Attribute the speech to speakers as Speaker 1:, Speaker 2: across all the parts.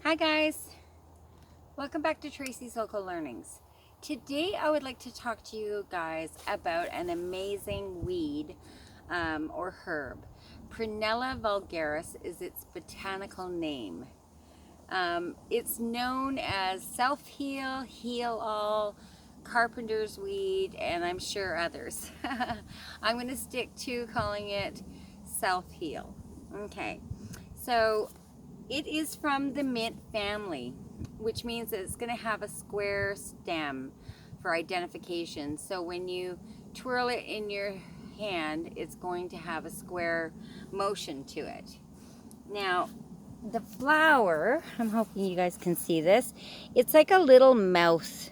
Speaker 1: Hi guys, welcome back to Tracy's Local Learnings. Today I would like to talk to you guys about an amazing weed or herb. Prunella vulgaris is its botanical name. It's known as self-heal, heal all, carpenter's weed, and I'm sure others. I'm going to stick to calling it self-heal. Okay, so it is from the mint family, which means that it's going to have a square stem for identification. So when you twirl it in your hand, it's going to have a square motion to it. Now, the flower, I'm hoping you guys can see this, it's like a little mouth.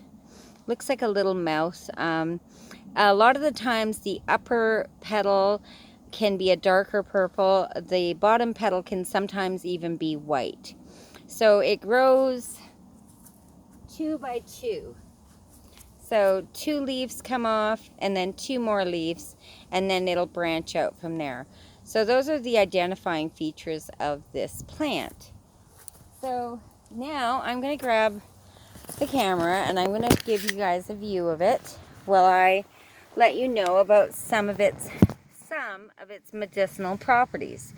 Speaker 1: Looks like a little mouth. A lot of the times the upper petal can be a darker purple. The bottom petal can sometimes even be white. So it grows 2 by 2. So 2 leaves come off and then 2 more leaves, and then it'll branch out from there. So those are the identifying features of this plant. So now I'm going to grab the camera and I'm going to give you guys a view of it while I let you know about some of its medicinal properties.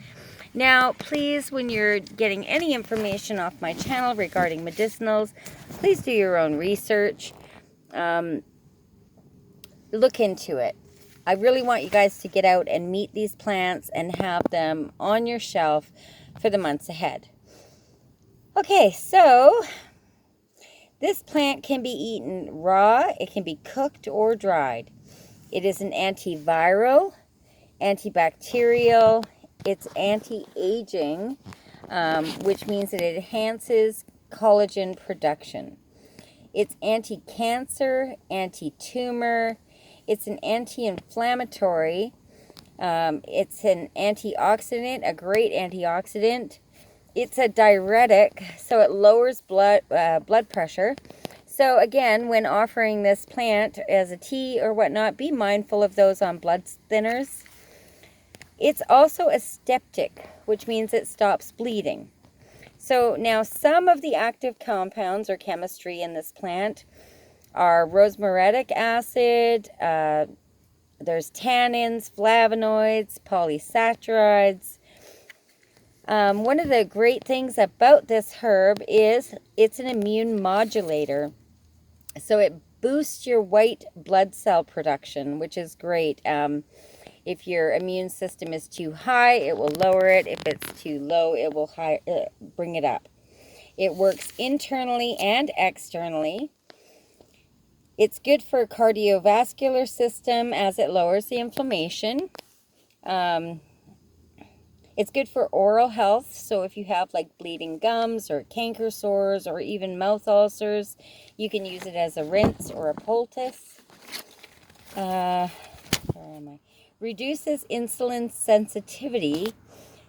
Speaker 1: Now, please, when you're getting any information off my channel regarding medicinals, please do your own research. Look into it. I really want you guys to get out and meet these plants and have them on your shelf for the months ahead. Okay, so this plant can be eaten raw, it can be cooked or dried. It is an antiviral, antibacterial, it's anti-aging, which means that it enhances collagen production. It's anti-cancer, anti-tumor, it's an anti-inflammatory, it's an antioxidant, a great antioxidant. It's a diuretic, so it lowers blood pressure. So again, when offering this plant as a tea or whatnot, be mindful of those on blood thinners. It's also a septic, which means it stops bleeding. So now some of the active compounds or chemistry in this plant are rosmaric acid, there's tannins, flavonoids, polysaccharides. One of the great things about this herb is it's an immune modulator. So it boosts your white blood cell production, which is great. If your immune system is too high, it will lower it. If it's too low, it will bring it up. It works internally and externally. It's good for cardiovascular system as it lowers the inflammation. It's good for oral health, so if you have like bleeding gums or canker sores or even mouth ulcers, you can use it as a rinse or a poultice. Where am I? Reduces insulin sensitivity,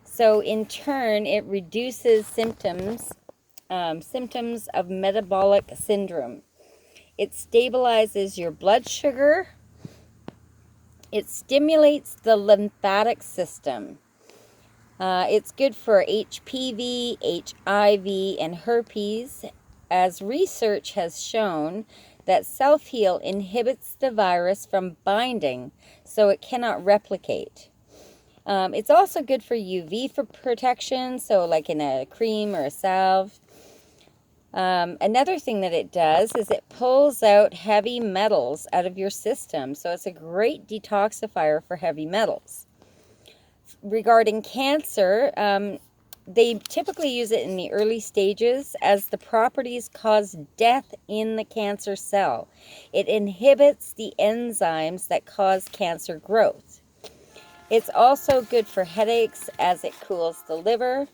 Speaker 1: so in turn it reduces symptoms of metabolic syndrome. It stabilizes your blood sugar. It stimulates the lymphatic system. It's good for HPV, HIV, and herpes, as research has shown that self-heal inhibits the virus from binding, so it cannot replicate. It's also good for UV protection, so like in a cream or a salve. Another thing that it does is it pulls out heavy metals out of your system, so it's a great detoxifier for heavy metals. Regarding cancer, they typically use it in the early stages as the properties cause death in the cancer cell. It inhibits the enzymes that cause cancer growth. It's also good for headaches as it cools the liver.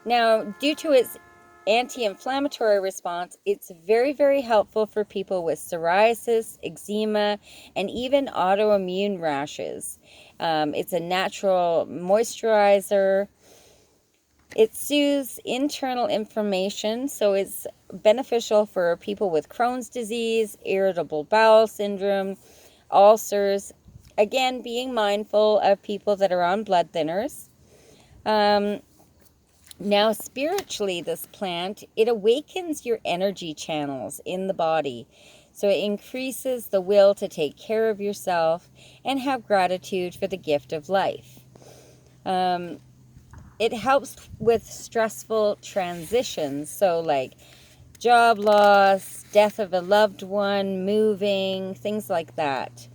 Speaker 1: Now, due to its anti-inflammatory response, it's very, very helpful for people with psoriasis, eczema, and even autoimmune rashes. It's a natural moisturizer. It soothes internal inflammation, so it's beneficial for people with Crohn's disease, irritable bowel syndrome, ulcers. Again, being mindful of people that are on blood thinners. Now, spiritually, this plant, it awakens your energy channels in the body. So it increases the will to take care of yourself and have gratitude for the gift of life. It helps with stressful transitions. So like job loss, death of a loved one, moving, things like that.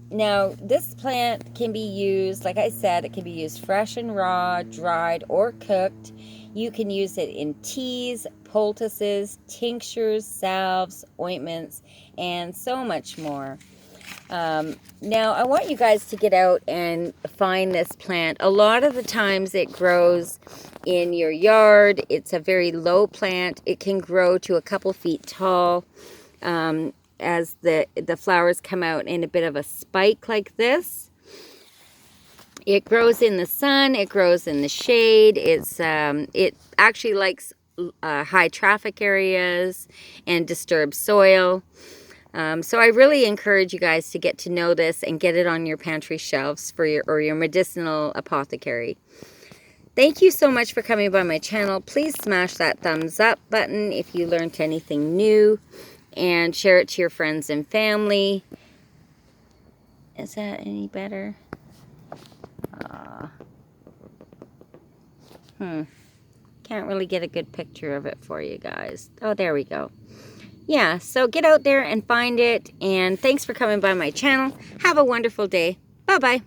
Speaker 1: Now, this plant can be used, like I said, it can be used fresh and raw, dried, or cooked. You can use it in teas, poultices, tinctures, salves, ointments, and so much more. Now, I want you guys to get out and find this plant. A lot of the times it grows in your yard. It's a very low plant. It can grow to a couple feet tall. As the flowers come out in a bit of a spike like this. It grows in the sun, it grows in the shade. It actually likes high traffic areas and disturbed soil. So I really encourage you guys to get to know this and get it on your pantry shelves for your medicinal apothecary. Thank you so much for coming by my channel. Please smash that thumbs up button if you learned anything new. And share it to your friends and family. Is that any better? Can't really get a good picture of it for you guys. Oh, there we go. Yeah, so get out there and find it. And thanks for coming by my channel. Have a wonderful day. Bye-bye.